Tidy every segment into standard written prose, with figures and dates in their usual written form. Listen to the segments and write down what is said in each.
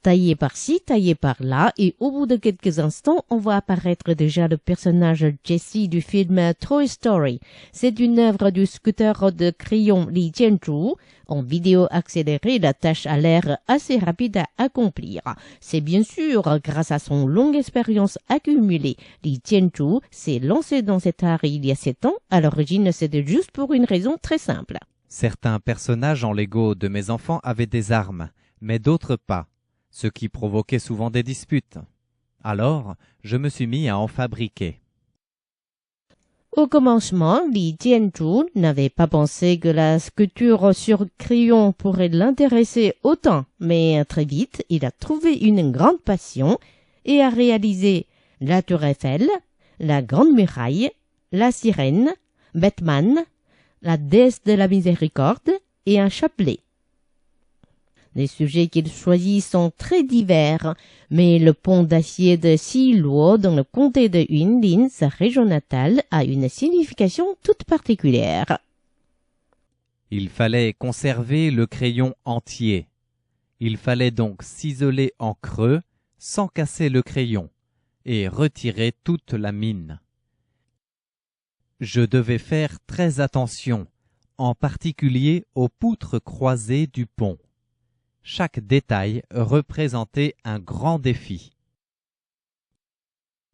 taillé par-ci, taillé par-là, et au bout de quelques instants, on voit apparaître déjà le personnage Jessie du film Toy Story. C'est une œuvre du sculpteur de crayon Li Jianzhu. En vidéo accélérée, la tâche a l'air assez rapide à accomplir. C'est bien sûr grâce à son longue expérience accumulée. Li Jianzhu s'est lancé dans cet art il y a 7 ans. À l'origine, c'était juste pour une raison très simple. Certains personnages en Lego de mes enfants avaient des armes, mais d'autres pas, ce qui provoquait souvent des disputes. Alors, je me suis mis à en fabriquer. Au commencement, Li Jianzhu n'avait pas pensé que la sculpture sur crayon pourrait l'intéresser autant, mais très vite, il a trouvé une grande passion et a réalisé la Tour Eiffel, la Grande Muraille, la Sirène, Batman, la déesse de la miséricorde et un chapelet. Les sujets qu'il choisit sont très divers, mais le pont d'acier de Xiluo dans le comté de Yunlin, sa région natale, a une signification toute particulière. Il fallait conserver le crayon entier. Il fallait donc ciseler en creux, sans casser le crayon, et retirer toute la mine. Je devais faire très attention, en particulier aux poutres croisées du pont. Chaque détail représentait un grand défi.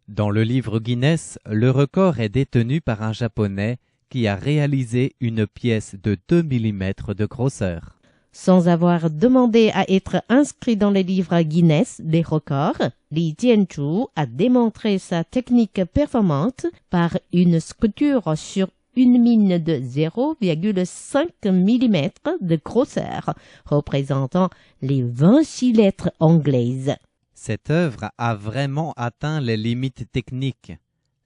Dans le livre Guinness, le record est détenu par un Japonais qui a réalisé une pièce de 2 mm de grosseur. Sans avoir demandé à être inscrit dans les livres Guinness des records, Li Jianzhu a démontré sa technique performante par une sculpture sur une mine de 0,5 mm de grosseur, représentant les 26 lettres anglaises. Cette œuvre a vraiment atteint les limites techniques.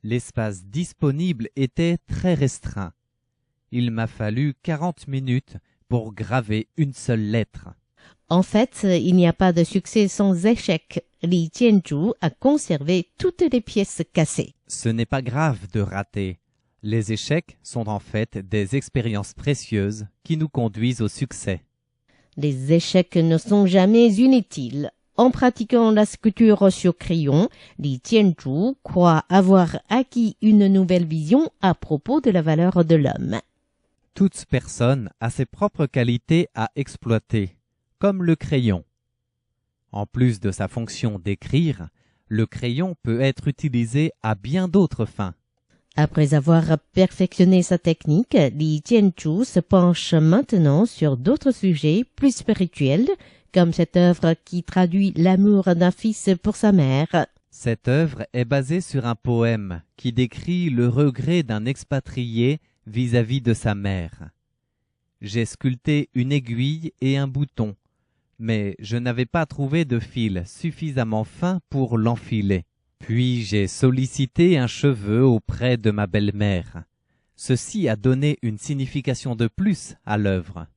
L'espace disponible était très restreint. Il m'a fallu 40 minutes pour graver une seule lettre. En fait, il n'y a pas de succès sans échec. Li Jianzhu a conservé toutes les pièces cassées. Ce n'est pas grave de rater. Les échecs sont en fait des expériences précieuses qui nous conduisent au succès. Les échecs ne sont jamais inutiles. En pratiquant la sculpture sur crayon, Li Jianzhu croit avoir acquis une nouvelle vision à propos de la valeur de l'homme. Toute personne a ses propres qualités à exploiter, comme le crayon. En plus de sa fonction d'écrire, le crayon peut être utilisé à bien d'autres fins. Après avoir perfectionné sa technique, Li Jianzhu se penche maintenant sur d'autres sujets plus spirituels, comme cette œuvre qui traduit l'amour d'un fils pour sa mère. Cette œuvre est basée sur un poème qui décrit le regret d'un expatrié vis-à-vis de sa mère. J'ai sculpté une aiguille et un bouton, mais je n'avais pas trouvé de fil suffisamment fin pour l'enfiler. Puis j'ai sollicité un cheveu auprès de ma belle-mère. Ceci a donné une signification de plus à l'œuvre.